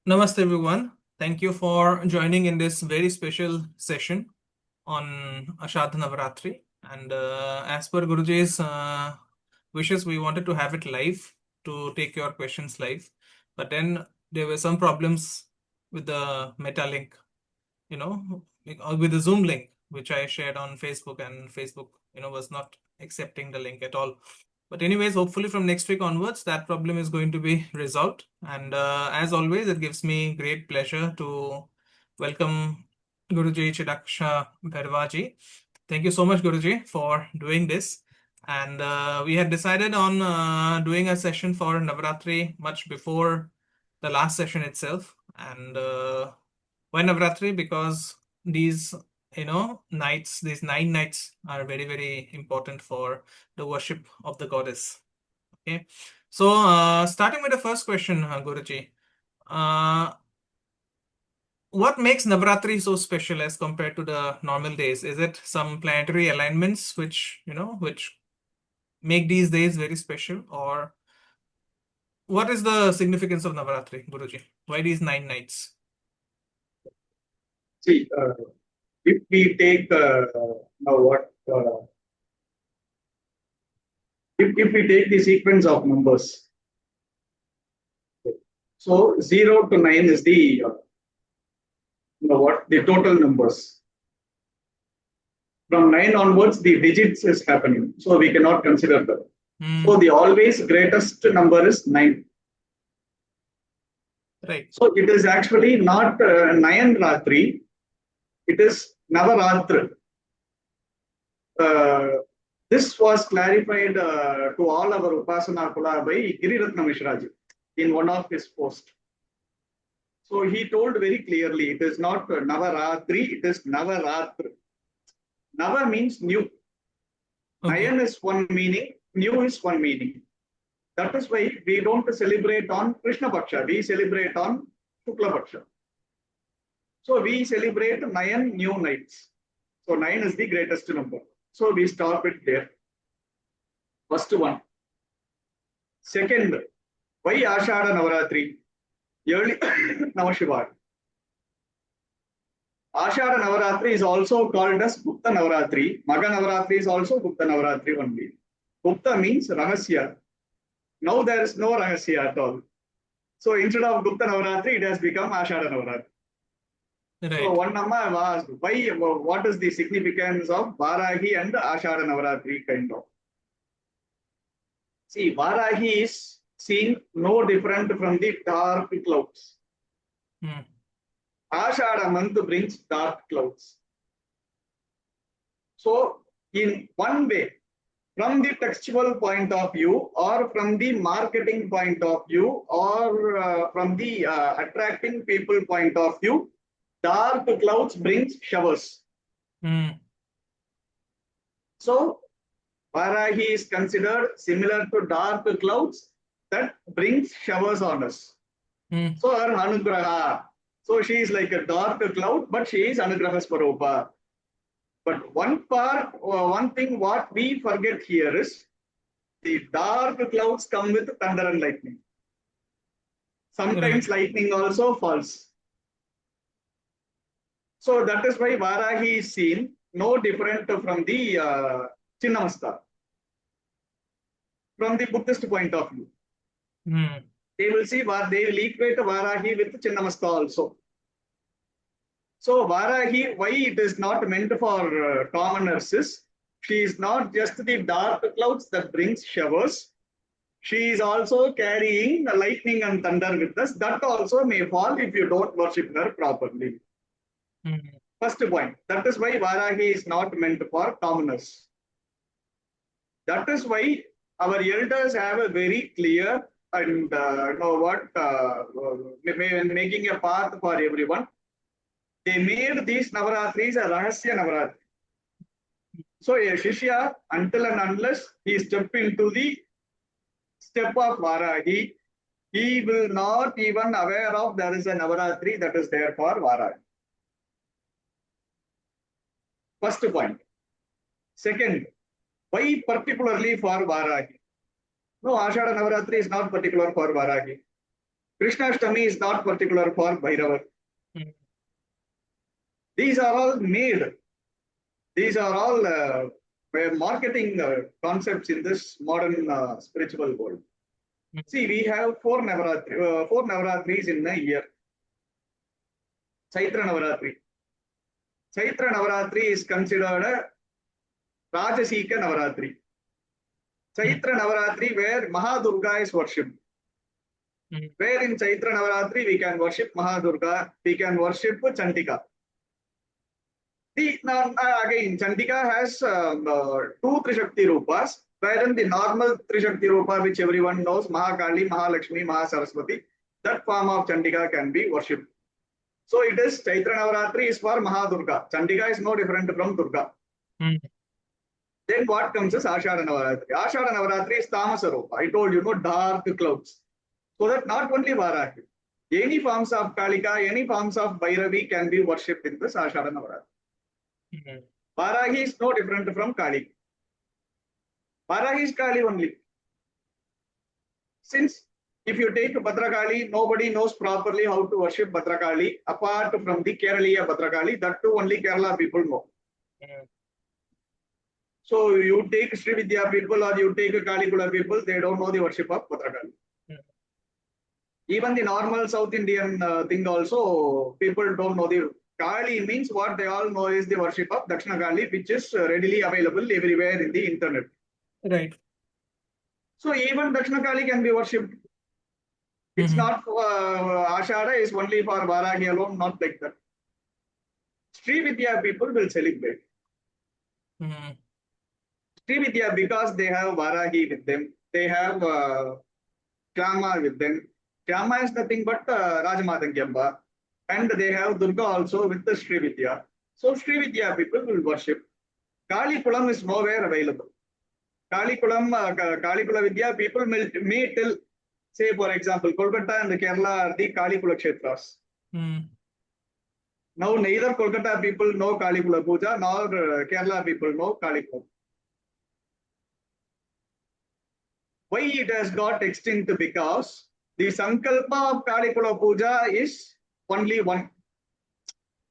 Namaste everyone. Thank you for joining in this very special session on Ashadha Navratri. And as per Guruji's wishes, we wanted to have it live to take your questions live. But then there were some problems with the meta link, or with the Zoom link, which I shared on Facebook, and Facebook, was not accepting the link at all. But anyways, hopefully from next week onwards, that problem is going to be resolved. And as always, it gives me great pleasure to welcome Guruji Chidakasha Bhairava ji. Thank you so much, Guruji, for doing this. And we had decided on doing a session for Navratri much before the last session itself. And why Navratri? Because these nights, these 9 nights are very, very important for the worship of the goddess. Okay, so starting with the first question, Guruji, what makes Navratri so special as compared to the normal days? Is it some planetary alignments which make these days very special, or what is the significance of Navratri, Guruji? Why these 9 nights? See, if we take now what if we take the sequence of numbers, so 0 to 9 is the the total numbers. From 9 onwards, the digits is happening, so we cannot consider that. So the always greatest number is 9. Right. So it is actually not Nayan Ratri, it is Navaratri. This was clarified to all our Upasana Kula by Giriratna Mishraji in one of his posts. So he told very clearly, it is not Navaratri, it is Navaratri. Nava means new. Okay. Nayan is one meaning, new is one meaning. That is why we don't celebrate on Krishna Paksha, we celebrate on Shukla Paksha. So we celebrate 9 new nights. So 9 is the greatest number. So we stop it there. First one. Second, why Ashadha Navratri? Early Navashiva. Ashadha Navratri is also called as Gupta Navratri. Maga Navratri is also Gupta Navratri only. Gupta means Rahasya. Now there is no Rahasya at all. So instead of Gupta Navratri, it has become Ashadha Navratri. Right. So one Amma I have asked, why, what is the significance of Varahi and Ashadha Navratri kind of? See, Varahi is seen no different from the dark clouds. Ashadha month brings dark clouds. So in one way, from the textual point of view, or from the marketing point of view, or from the attracting people point of view, dark clouds brings showers. So Varahi is considered similar to dark clouds that brings showers on us. So her Anugraha. So she is like a dark cloud, but she is Anugraha Swarupa. But one thing what we forget here is the dark clouds come with thunder and lightning. Sometimes lightning also falls. So that is why Varahi is seen no different from the Chinnamasta. From the Buddhist point of view. They will see, they will equate Varahi with Chinnamasta also. So Varahi, why it is not meant for commoners is, she is not just the dark clouds that brings showers. She is also carrying the lightning and thunder with us. That also may fall if you don't worship her properly. First point. That is why Varahi is not meant for commoners. That is why our elders have a very clear and making a path for everyone. They made these Navaratris a Rahasya Navaratri. So a Shishya, until and unless he steps into the step of Varahi, he will not even aware of there is a Navaratri that is there for Varahi. First point. Second, why particularly for Varahi? No, Ashadha Navaratri is not particular for Varahi. Krishnashtami is not particular for Bhairava. These are all made. These are all marketing concepts in this modern spiritual world. See, we have four Navratris in a year. Chaitra Navratri. Chaitra Navratri is considered a Rajasika Navratri. Chaitra Navratri where Mahadurga is worshipped. Where in Chaitra Navratri we can worship Mahadurga, we can worship Chandika. Now, again, Chandika has two Trishakti Rupas, wherein the normal Trishakti Rupa, which everyone knows, Mahakali, Mahalakshmi, Mahasaraswati, that form of Chandika can be worshipped. So it is Chaitra Navratri is for Mahadurga. Chandika is no different from Durga. Then what comes is Ashada Navratri. Ashada Navratri is Tamasa Rupa. I told you, dark clouds. So that not only Varahi, any forms of Kalika, any forms of Bhairavi can be worshipped in this Ashada Navratri. Varahi is no different from Kali. Varahi is Kali only. Since if you take Bhadrakali, nobody knows properly how to worship Bhadrakali apart from the Keraliya Bhadrakali. That too only Kerala people know. So you take Sri Vidya people or you take Kalikula people, they don't know the worship of Bhadrakali. Even the normal South Indian thing also, people don't know the Kali means what they all know is the worship of Dakshina Kali, which is readily available everywhere in the internet. Right. So even Dakshina Kali can be worshipped. It's not Ashada is only for Varahi alone, not like that. Sri Vidya people will celebrate. Sri Vidya because they have Varahi with them, they have Kama with them. Kama is nothing but Rajamatangyamba. And they have Durga also with the Sri Vidya. So Sri Vidya people will worship. Kali Kulam is nowhere available. Kali Kula Vidya people may tell, say for example, Kolkata and Kerala are the Kali Kula Kshetras. Now neither Kolkata people know Kali Kula Puja nor Kerala people know Kali Kula. Why it has got extinct? Because the Sankalpa of Kali Kula Puja is only one.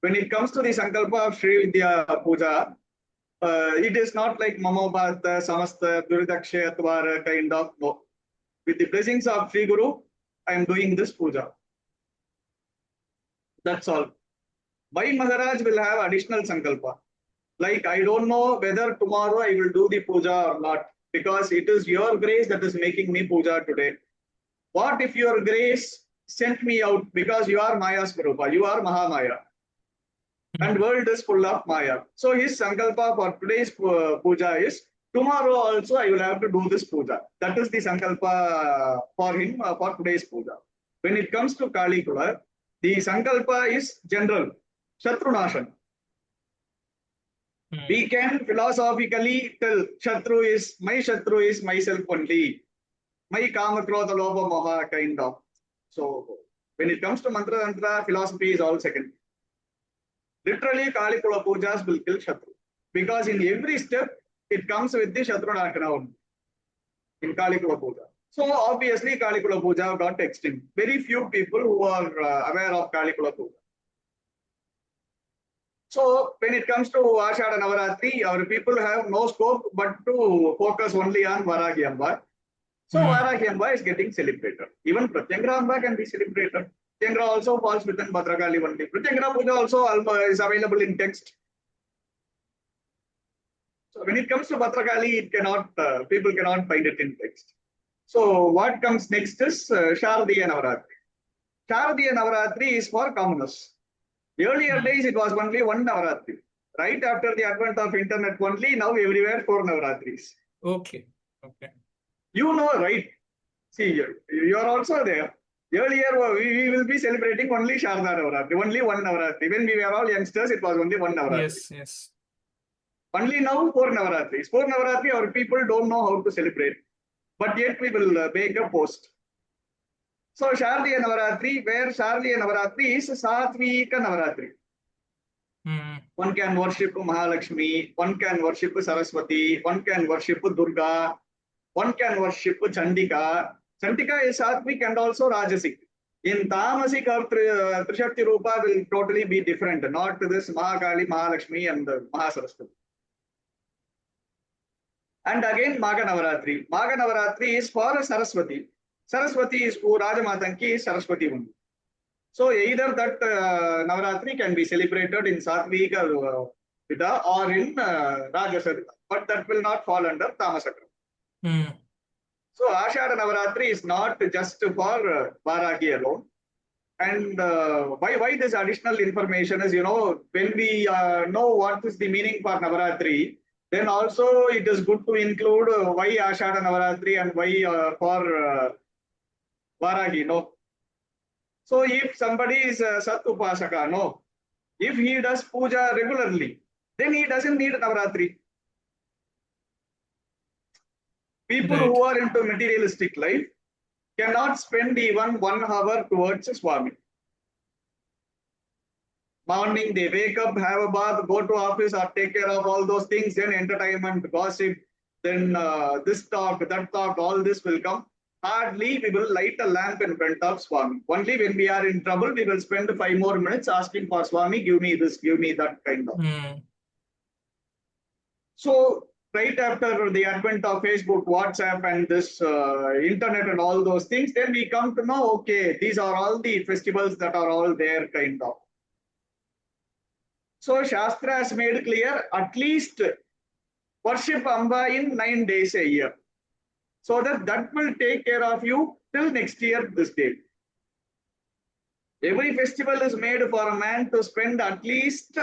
When it comes to the Sankalpa of Sri Vidya Puja, it is not like Mamobhata, Samasta, Duridakshayatwara kind of, no. With the blessings of Sri Guru, I am doing this puja. That's all. Why Maharaj will have additional Sankalpa? Like, I don't know whether tomorrow I will do the puja or not, because it is your grace that is making me puja today. What if your grace sent me out because you are Maya Swarupa, you are Mahamaya. And world is full of Maya. So his Sankalpa for today's puja is, tomorrow also I will have to do this puja. That is the Sankalpa for him for today's puja. When it comes to Kali Kula, the Sankalpa is general, Shatrunashan. We can philosophically tell my Shatru is myself only. My Kama Krodha Lobha Moha kind of. So when it comes to Mantra Tantra, philosophy is all second. Literally, Kali Kula Pujas will kill Shatru. Because in every step, it comes with the Shatru Nakana in Kali Kula Puja. So obviously, Kali Kula Puja got extinct. Very few people who are aware of Kali Kula Puja. So when it comes to Ashada Navaratri, our people have no scope but to focus only on Varahi Amba. So Varahi Amba is getting celebrated. Even Pratyangra Amba can be celebrated. Pratyangra also falls within Bhadrakali only. Pratyangra Puja also is available in text. So when it comes to Bhadrakali, it cannot, people cannot find it in text. So what comes next is Sharadiya Navaratri. Sharadiya Navaratri is for commoners. Earlier days, it was only one Navaratri. Right after the advent of internet only, now everywhere 4 Navaratris. Okay. Okay. You know, right? See, you are also there. Earlier, we will be celebrating only Sharda Navaratri, only one Navaratri. When we were all youngsters, it was only one Navaratri. Yes, yes. Only now 4 Navaratris. 4 Navaratri, our people don't know how to celebrate. But yet we will make a post. So Sharadiya Navaratri, where Sharadiya Navaratri is Satvika Navaratri. One can worship Mahalakshmi, one can worship Saraswati, one can worship Durga, one can worship Chandika. Chandika is Satvik and also Rajasic. In Tamasic or Trishakti Rupa will totally be different, not this Mahakali, Mahalakshmi and Mahasaraswati. And again, Maga Navratri. Maga Navratri is for Saraswati. Saraswati is for Rajamatanki, is Saraswati only. So either that Navratri can be celebrated in Satvika Vida or in Rajasa, but that will not fall under Tamasakra. So Ashada Navratri is not just for Varahi alone. And why this additional information is, when we know what is the meaning for Navaratri, then also it is good to include why Ashada Navaratri and why for Varahi, no. So if somebody is a Sat Upasaka, no, if he does puja regularly, then he doesn't need Navaratri. People who are into materialistic life cannot spend even 1 hour towards Swami. Morning, they wake up, have a bath, go to office or take care of all those things, then entertainment, gossip, then this talk, that talk, all this will come. Hardly we will light a lamp in front of Swami. Only when we are in trouble, we will spend 5 more minutes asking for Swami, give me this, give me that kind of. So right after the advent of Facebook, WhatsApp and this internet and all those things, then we come to know, okay, these are all the festivals that are all there kind of. So Shastra has made clear at least worship Amba in 9 days a year. So that will take care of you till next year this date. Every festival is made for a man to spend at least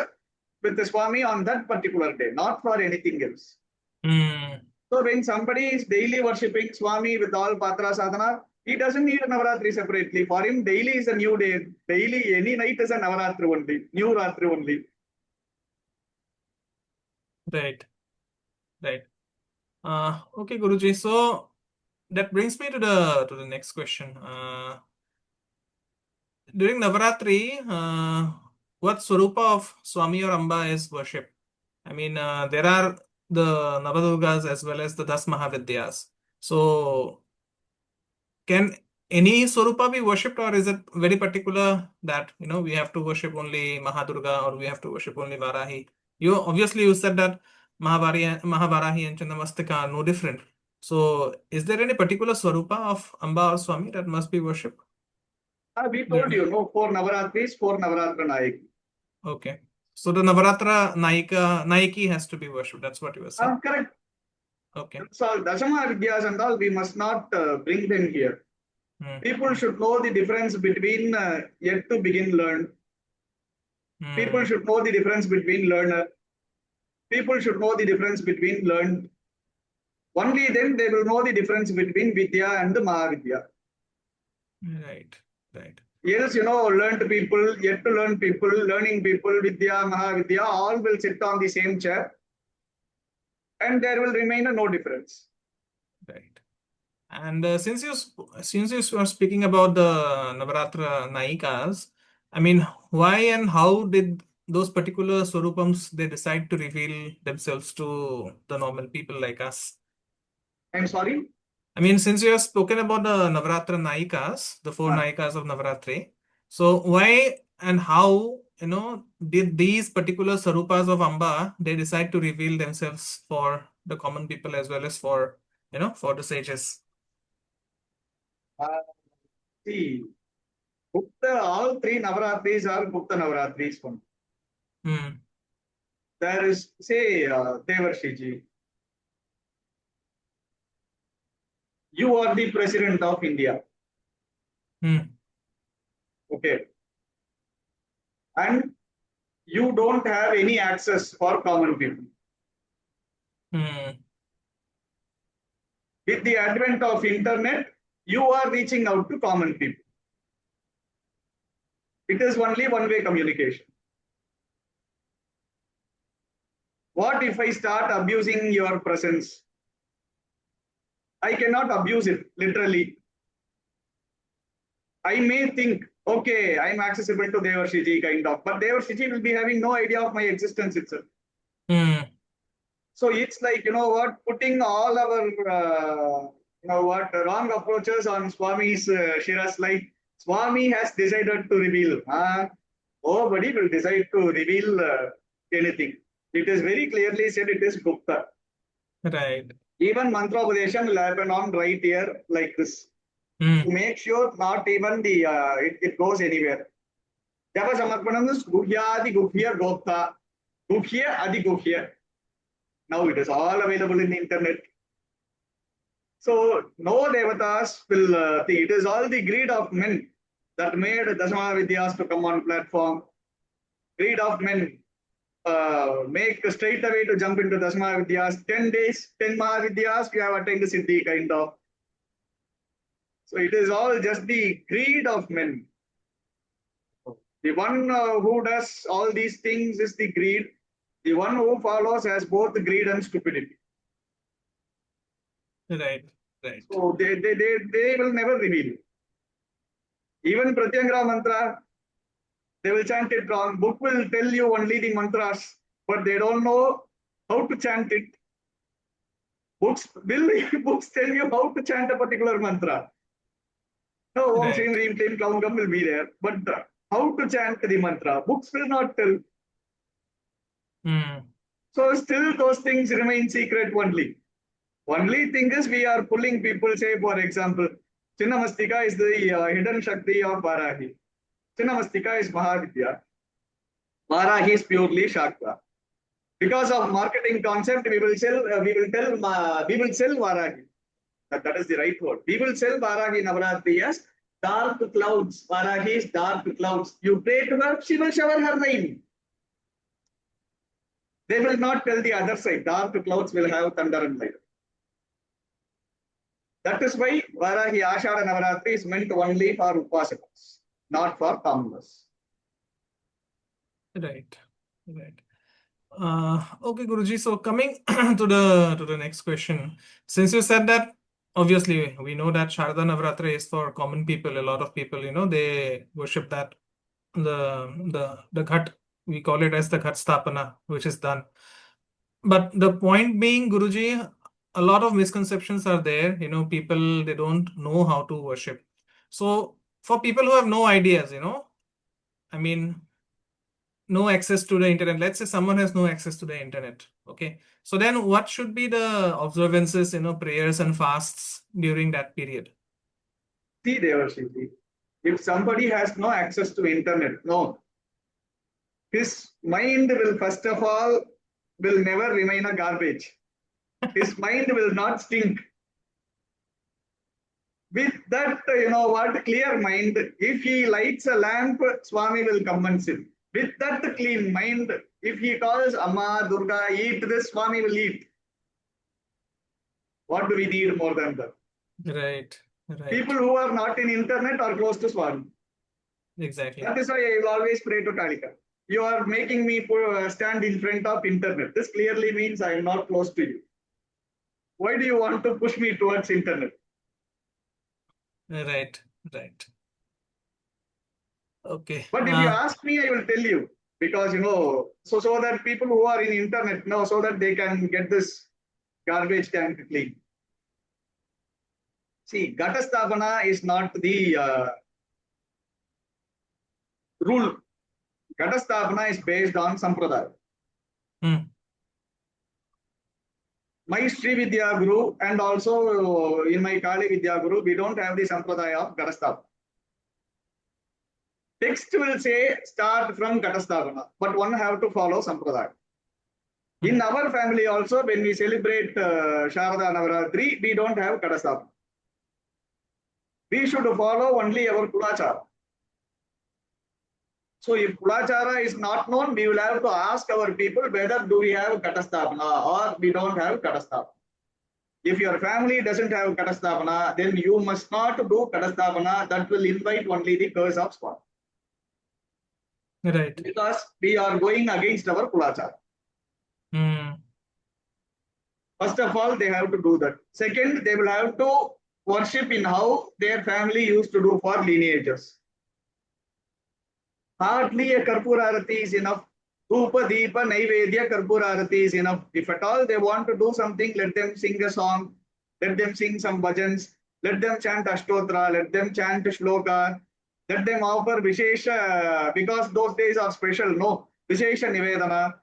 with the Swami on that particular day, not for anything else. So when somebody is daily worshipping Swami with all Patra Sadhana, he doesn't need a Navaratri separately. For him, daily is a new day. Daily, any night is a Navaratri only, new Ratri only. Right. Okay, Guruji. So that brings me to the next question. During Navaratri, what Swarupa of Swami or Amba is worshipped? I mean, there are the Navadurgas as well as the Das Mahavidyas. So, can any Swarupa be worshipped, or is it very particular that we have to worship only Mahadurga or we have to worship only Varahi? You said that Mahavarahi and Chandamastika are no different. So, is there any particular Swarupa of Amba or Swami that must be worshipped? We told you, no, 4 Navaratris, 4 Navaratra Nayaki. Okay. So the Navaratra Nayaki has to be worshipped. That's what you were saying. Correct. Okay. So Dashama Vidyas and all, we must not bring them here. People should know the difference between yet to begin learn. People should know the difference between learner. People should know the difference between learned. Only then they will know the difference between Vidya and the Mahavidya. Right. Yes, learned people, yet to learn people, learning people, Vidya, Mahavidya, all will sit on the same chair. And there will remain no difference. Right. And since you were speaking about the Navaratra Nayikas, I mean, why and how did those particular Swarupams they decide to reveal themselves to the normal people like us? I'm sorry? I mean, since you have spoken about the Navaratra Nayikas, the 4 Nayikas of Navaratri, so why and how, did these particular Sarupas of Amba, they decide to reveal themselves for the common people as well as for, for the sages? See, Gupta, all 3 Navaratris are Gupta Navaratris. There is, say, Devarshi Ji. You are the president of India. Okay. And you don't have any access for common people. With the advent of internet, you are reaching out to common people. It is only one-way communication. What if I start abusing your presence? I cannot abuse it, literally. I may think, okay, I'm accessible to Devarshi Ji kind of, but Devarshi Ji will be having no idea of my existence itself. So it's like, putting all our, wrong approaches on Swami's Shiras, like Swami has decided to reveal. Nobody will decide to reveal anything. It is very clearly said it is Gupta. Right. Even mantra upadesham will happen on right here like this. To make sure not even the it goes anywhere. Japa samarpanam is guhyadi guhya gopta. Guhya adi guhya. Now it is all available in the internet. So no devatas will think. It is all the greed of men that made Dasama Vidyas to come on platform. Greed of men make straight away to jump into Dasama Vidyas. 10 days, 10 Mahavidyas, we have attained the siddhi kind of. So it is all just the greed of men. The one who does all these things is the greed. The one who follows has both greed and stupidity. Right. Right. So they will never reveal. Even Pratyangra mantra, they will chant it wrong. Book will tell you only the mantras, but they don't know how to chant it. Books tell you how to chant a particular mantra. No, Om Shrim Reem Klim Klaum Gam will be there, but how to chant the mantra, books will not tell. So still those things remain secret only. Only thing is we are pulling people, say for example, Chinnamastika is the hidden Shakti of Varahi. Chinnamastika is Mahavidya. Varahi is purely Shakta. Because of marketing concept, we will sell Varahi. That is the right word. We will sell Varahi Navratri as dark clouds. Varahi is dark clouds. You pray to her, she will shower her rain. They will not tell the other side. Dark clouds will have thunder and lightning. That is why Varahi Ashada Navaratri is meant only for Upasakas, not for commoners. Right. Okay, Guruji. So coming to the next question, since you said that obviously we know that Sharda Navratri is for common people. A lot of people, they worship that the ghat. We call it as the ghat stapana, which is done. But the point being, Guruji, a lot of misconceptions are there. People, they don't know how to worship. So for people who have no ideas, I mean, no access to the internet. Let's say someone has no access to the internet. Okay. So then what should be the observances, prayers and fasts during that period? See, Devarshi, if somebody has no access to internet, no, his mind will first of all will never remain a garbage. His mind will not stink. With that, clear mind, if he lights a lamp, Swami will come and sit. With that clean mind, if he calls Amma, Durga, eat this, Swami will eat. What do we need more than that? Right. People who are not in internet are close to Swami. Exactly. That is why I will always pray to Kalika. You are making me stand in front of internet. This clearly means I am not close to you. Why do you want to push me towards internet? Right. Okay. But if you ask me, I will tell you. Because, so that people who are in internet know, so that they can get this garbage tank clean. See, Ghatastapana is not the rule. Ghatastapana is based on Sampradaya. My Shri Vidya Guru and also in my Kali Vidya Guru, we don't have the Sampradaya of Ghatastapana. Text will say start from Ghatastapana, but one have to follow Sampradaya. In our family also, when we celebrate Sharada Navratri, we don't have Ghatastapana. We should follow only our Kulachara. So if Kulachara is not known, we will have to ask our people whether do we have Ghatastapana or we don't have Ghatastapana. If your family doesn't have Ghatastapana, then you must not do Ghatastapana. That will invite only the curse of Swami. Right. Because we are going against our Kulachara. First of all, they have to do that. Second, they will have to worship in how their family used to do for lineages. Hardly a Karpura Arati is enough. Dhupa, Deepa, Naivedya, Karpura Arati is enough. If at all they want to do something, let them sing a song, let them sing some bhajans, let them chant Ashtotra, let them chant Shloka, Let them offer Vishesha, because those days are special. No, Vishesha Nivedana.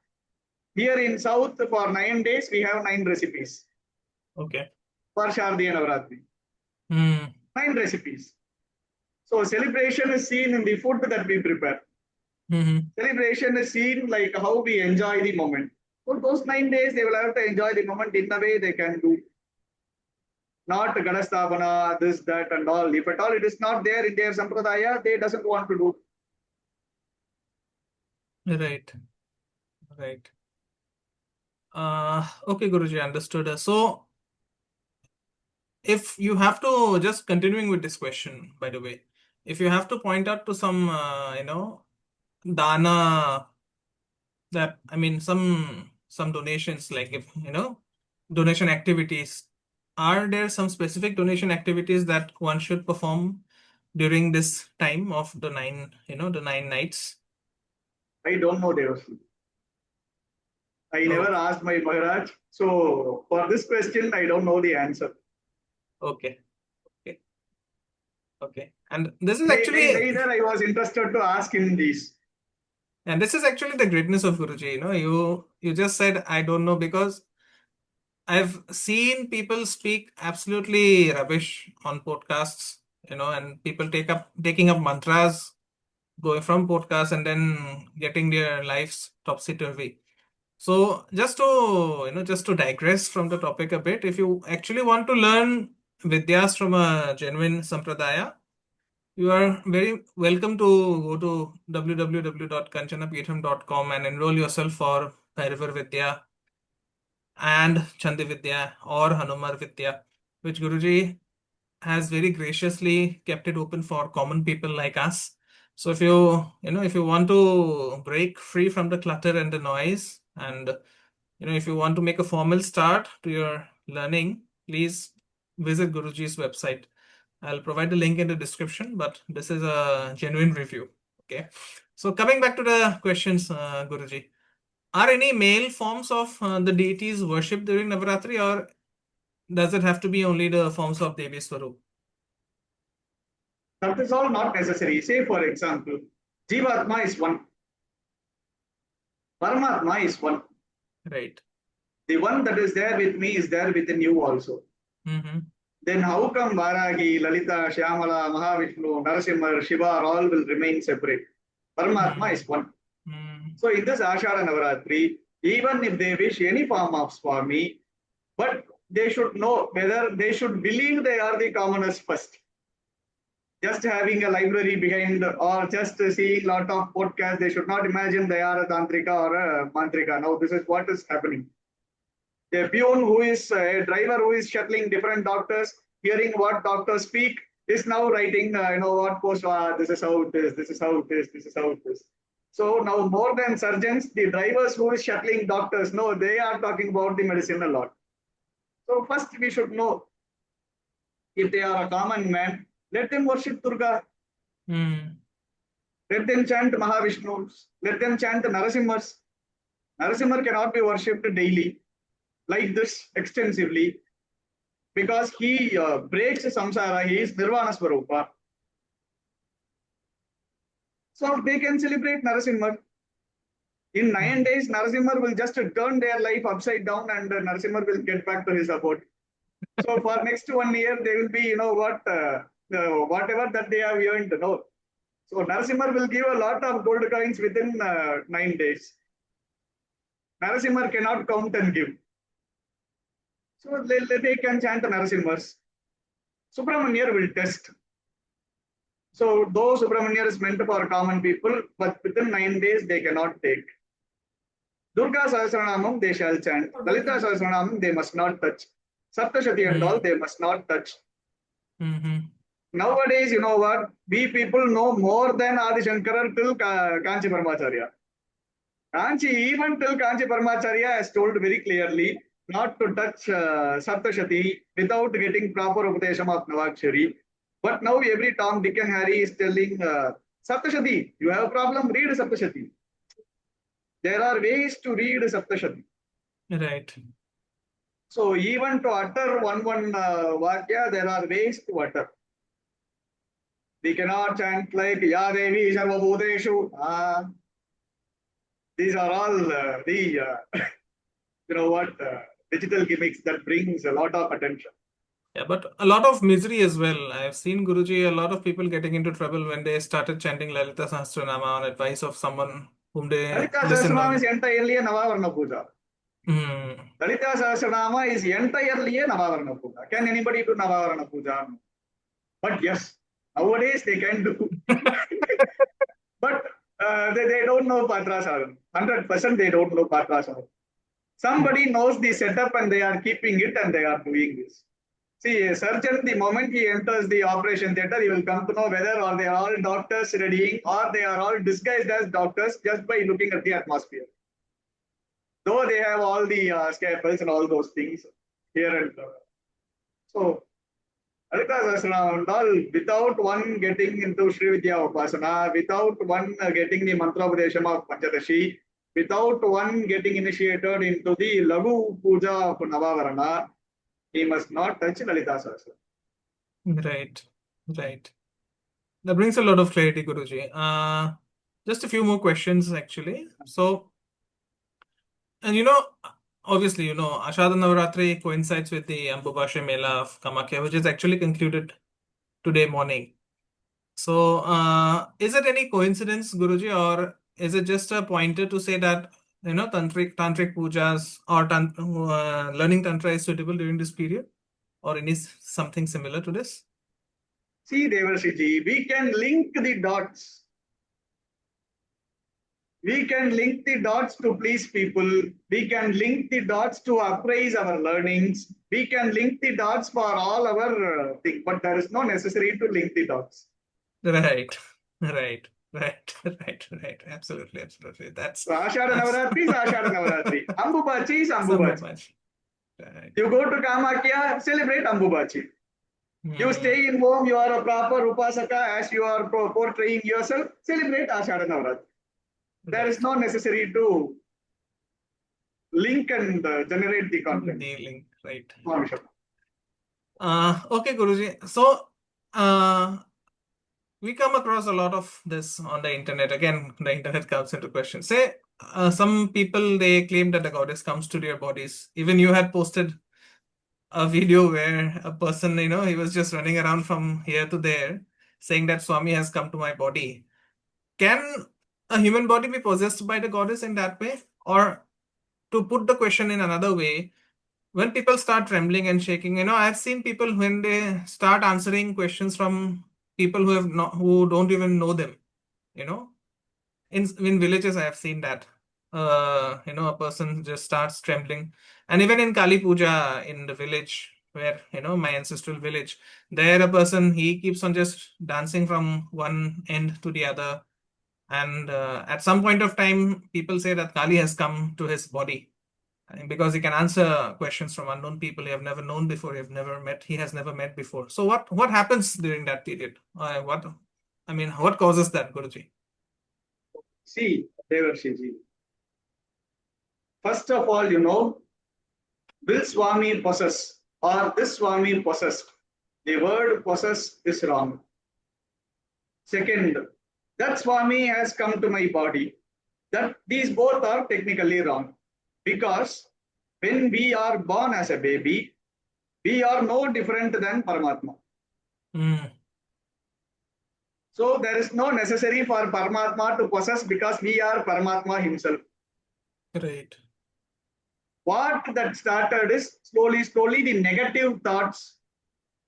Here in South, for 9 days, we have 9 recipes Okay. for Shardiya Navratri. Hmm. 9 recipes. So celebration is seen in the food that we prepare. Mm-hmm. Celebration is seen like how we enjoy the moment. So those 9 days, they will have to enjoy the moment in the way they can do. Not Gadasthabana, this, that, and all. If at all it is not there in their Sampradaya, they doesn't want to do. Right. Right. Okay, Guruji, understood. So, if you have to, just continuing with this question, by the way, if you have to point out to some, dana, that, I mean, some donations, like, if, donation activities, are there some specific donation activities that one should perform during this time of the 9 nights? I don't know, Devarshi. I Oh, never asked my Maharaj. So for this question, I don't know the answer. okay. Okay. Okay. And this is actually, Neither I was interested to ask him these. and this is actually the greatness of Guruji. You just said, I don't know, because I've seen people speak absolutely rubbish on podcasts, and people taking up mantras, going from podcasts and then getting their lives topsy-turvy. So just to digress from the topic a bit, if you actually want to learn vidyas from a genuine sampradaya, you are very welcome to go to www.kanchanapitham.com and enroll yourself for Bhairavar Vidya and Chandi Vidya or Hanumar Vidya, which Guruji has very graciously kept it open for common people like us. So if you want to break free from the clutter and the noise, and if you want to make a formal start to your learning, please visit Guruji's website. I'll provide the link in the description, but this is a genuine review. Okay. So coming back to the questions, Guruji, are any male forms of the deities worshipped during Navratri, or does it have to be only the forms of Devi Swarup? That is all not necessary. Say, for example, Jivatma is one, Paramatma is one. Right. The one that is there with me is there within you also. Mm-hmm. Then how come Varagi, Lalita, Shyamala, Mahavishnu, Narasimha, Shiva all will remain separate? Paramatma is one. Mm-hmm. So in this Ashada Navaratri, even if they wish any form of Swami, but they should know whether they should believe they are the commoners first. Just having a library behind or just seeing lot of podcasts, they should not imagine they are a tantrika or a mantrika. Now this is what is happening. A peon who is a driver who is shuttling different doctors, hearing what doctors speak, is now writing, what post, this is how it is, this is how it is, this is how it is. So now more than surgeons, the drivers who is shuttling doctors, no, they are talking about the medicine a lot. So first we should know, if they are a common man, let them worship Durga. Mm. Let them chant Mahavishnus. Let them chant Narasimhas. Narasimha cannot be worshipped daily like this extensively, because he breaks samsara. He is Nirvana Swarupa. So they can celebrate Narasimha. In 9 days, Narasimha will just turn their life upside down, and Narasimha will get back to his abode. So for next 1 year, they will be, whatever that they have earned. No. So Narasimha will give a lot of gold coins within 9 days. Narasimha cannot count and give. So they can chant Narasimhas. Subramanya will test. So though Subramanya is meant for common people, but within 9 days they cannot take. Durga Sahasranamam they shall chant. Lalita Sahasranamam they must not touch. Saptashati and all they must not touch. Mm-hmm. Nowadays, you know what? We people know more than Adi Shankara till Kanchi Paramacharya. Kanchi, even till Kanchi Paramacharya has told very clearly not to touch Saptashati without getting proper Upadesham of Navakshari. But now every Tom, Dick and Harry is telling Saptashati, you have a problem, read Saptashati. There are ways to read Saptashati. Right. So even to utter one Vakya, there are ways to utter. We cannot chant like Ya Devi Sarva Bhuteshu. These are all the you know what digital gimmicks that brings a lot of attention. Yeah, but a lot of misery as well. I've seen Guruji, a lot of people getting into trouble when they started chanting Lalita Sahasranama on advice of someone whom they Lalita listened Sahasranama is on. entirely a Navavarna Puja. Hmm. Lalita Sahasranama is entirely a Navavarna Puja. Can anybody do Navavarna Puja? But yes, nowadays they can do. But they don't know Patra Sadhana. 100% they don't know Patra Sadhana. Somebody knows the setup and they are keeping it and they are doing this. See, a surgeon, the moment he enters the operation theatre, he will come to know whether or they are all doctors readying or they are all disguised as doctors just by looking at the atmosphere. Though they have all the scalpels and all those things here and there. So, Lalita Sahasranam and all, without one getting into Sri Vidya Upasana, without one getting the Mantra Upadesham of Panchadashi, without one getting initiated into the Lagu Puja of Navavarana, he must not touch Lalita Sahasranam. Right, right. That brings a lot of clarity, Guruji. Just a few more questions, actually. So, and obviously, Ashada Navratri coincides with the Ambubasha Mela of Kamakya, which is actually concluded today morning. So, is it any coincidence, Guruji, or is it just a pointer to say that, tantric pujas or learning tantra is suitable during this period, or any something similar to this? See, Devarshi ji, we can link the dots. We can link the dots to please people. We can link the dots to appraise our learnings. We can link the dots for all our things, but there is no necessary to link the dots. Right, right, right, right. Absolutely, absolutely. That's So Ashada Navaratri is Ashada Navaratri. Ambubachi is Ambubachi. Right. You go to Kamakya, celebrate Ambubachi. You Hmm. stay in home, you are a proper Upasaka as you are portraying yourself, celebrate Ashada Navaratri. There is Right. no necessary to link and generate the content. The link, right. Okay, Guruji. So, we come across a lot of this on the internet. Again, the internet comes into question. Say, some people, they claim that the goddess comes to their bodies. Even you had posted a video where a person, he was just running around from here to there, saying that Swami has come to my body. Can a human body be possessed by the goddess in that way? Or to put the question in another way, when people start trembling and shaking, I've seen people when they start answering questions from people who don't even know them, you know. In villages, I have seen that. A person just starts trembling. And even in Kali Puja in the village where, my ancestral village, there a person, he keeps on just dancing from one end to the other. And at some point of time, people say that Kali has come to his body. And because he can answer questions from unknown people he have never known before, he has never met before. So what happens during that period? What causes that, Guruji? See, Devarshiji. First of all, will Swami possess or this Swami possessed? The word possess is wrong. Second, that Swami has come to my body. That these both are technically wrong. Because when we are born as a baby, we are no different than Paramatma. So there is no necessary for Paramatma to possess because we are Paramatma himself. Right. What that started is slowly the negative thoughts,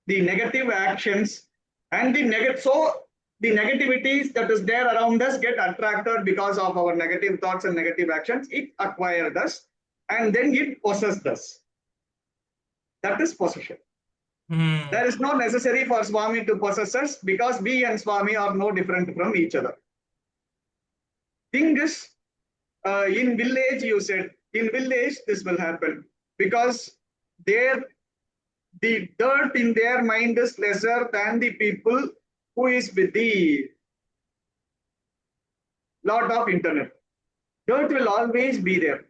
the negative actions, and the negativities that is there around us get attracted because of our negative thoughts and negative actions. It acquired us and then it possessed us. That is possession. There is no necessary for Swami to possess us because we and Swami are no different from each other. Thing is, in village, you said, in village this will happen because the dirt in their mind is lesser than the people who is with the lot of internet. Dirt will always be there.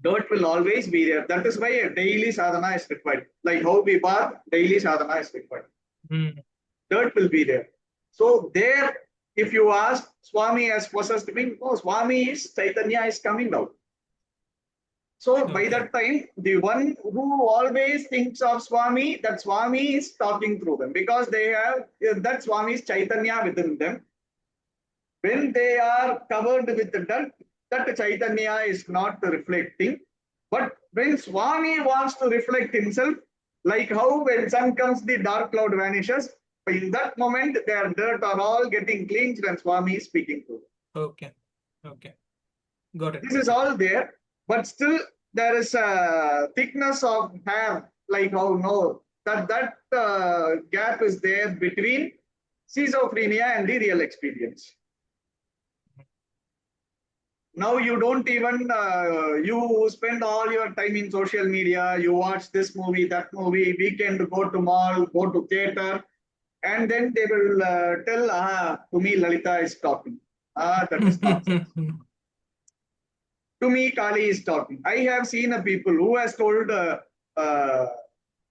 Dirt will always be there. That is why a daily sadhana is required. Like how we bath, daily sadhana is required. dirt will be there. So there, if you ask, Swami has possessed me, no, Swami is, Chaitanya is coming out. So by that time, the one who always thinks of Swami, that Swami is talking through them, because they have that Swami is Chaitanya within them. When they are covered with the dirt, that Chaitanya is not reflecting. But when Swami wants to reflect himself, like how when sun comes, the dark cloud vanishes, in that moment, their dirt are all getting cleansed and Swami is speaking to them. Okay. Got it. This is all there, but still there is a thickness of hair, like how no, that gap is there between schizophrenia and the real experience. Now you don't even, you spend all your time in social media, you watch this movie, that movie, weekend go to mall, go to theater, and then they will tell, to me Lalita is talking. That is nonsense. To me, Kali is talking. I have seen a people who has told,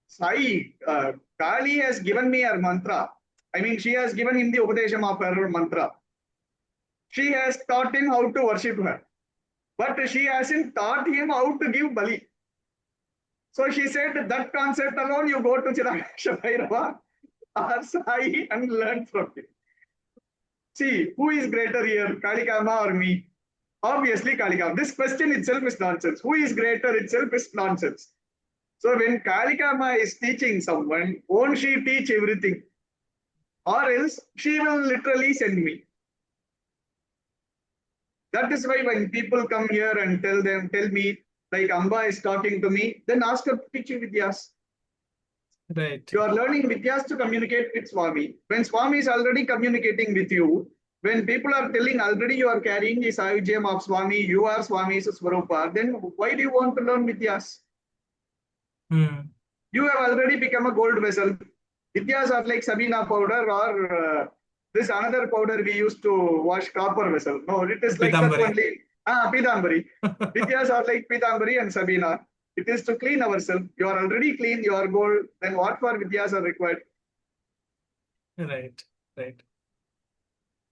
Sai, Kali has given me her mantra. I mean, she has given him the Upadesham of her mantra. She has taught him how to worship her. But she hasn't taught him how to give Bali. So she said that concept alone, you go to Chidakasha Bhairava or Sai and learn from him. See, who is greater here, Kalikama or me? Obviously, Kalikama. This question itself is nonsense. Who is greater itself is nonsense. So when Kalikama is teaching someone, won't she teach everything? Or else she will literally send me. That is why when people come here and tell me, like Amba is talking to me, then ask her to teach you Vidyas. Right. You are learning Vidyas to communicate with Swami. When Swami is already communicating with you, when people are telling already you are carrying the Sayujyam of Swami, you are Swami's Swarupa, then why do you want to learn Vidyas? You have already become a gold vessel. Vidyas are like Sabina powder or this another powder we used to wash copper vessel. No, it is like that only. Pidambari. Vidyas are like Pidambari and Sabina. It is to clean ourselves. You are already clean, you are gold. Then what for Vidyas are required? Right.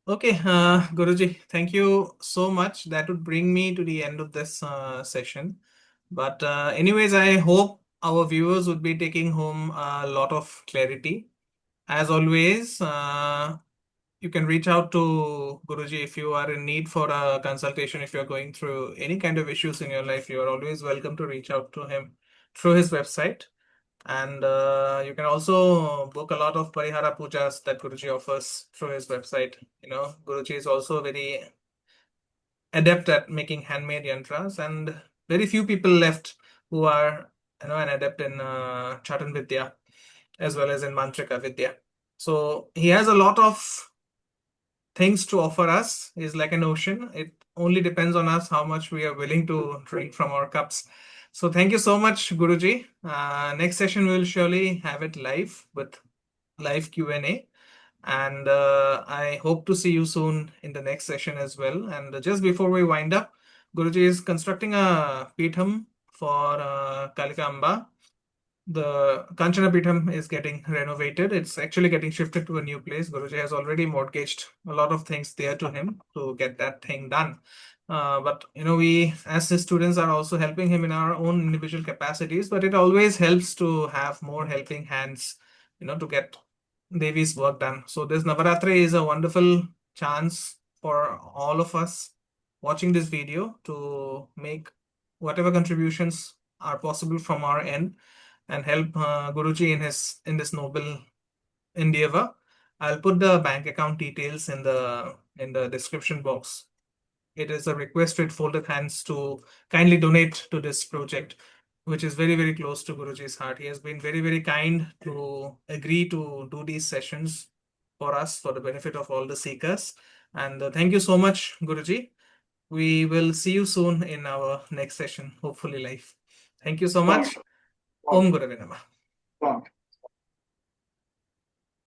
Okay, Guruji, thank you so much. That would bring me to the end of this session. But anyways, I hope our viewers would be taking home a lot of clarity. As always, you can reach out to Guruji if you are in need for a consultation. If you're going through any kind of issues in your life, you are always welcome to reach out to him through his website. And you can also book a lot of Parihara Pujas that Guruji offers through his website. Guruji is also very adept at making handmade yantras, and very few people left who are an adept in Chatan Vidya as well as in Mantrika Vidya. So he has a lot of things to offer us. He's like an ocean. It only depends on us how much we are willing to drink from our cups. So thank you so much, Guruji. Next session we'll surely have it live with live Q&A. And I hope to see you soon in the next session as well. And just before we wind up, Guruji is constructing a Pitham for Kalika Amba. The Kanchana Pitham is getting renovated. It's actually getting shifted to a new place. Guruji has already mortgaged a lot of things there to him to get that thing done. But we as his students are also helping him in our own individual capacities. But it always helps to have more helping hands, to get Devi's work done. So this Navratri is a wonderful chance for all of us watching this video to make whatever contributions are possible from our end and help Guruji in this noble endeavor. I'll put the bank account details in the description box. It is a request with folded hands to kindly donate to this project, which is very, very close to Guruji's heart. He has been very, very kind to agree to do these sessions for us for the benefit of all the seekers. And thank you so much, Guruji. We will see you soon in our next session, hopefully live. Thank you so much. Om Gurave Namah.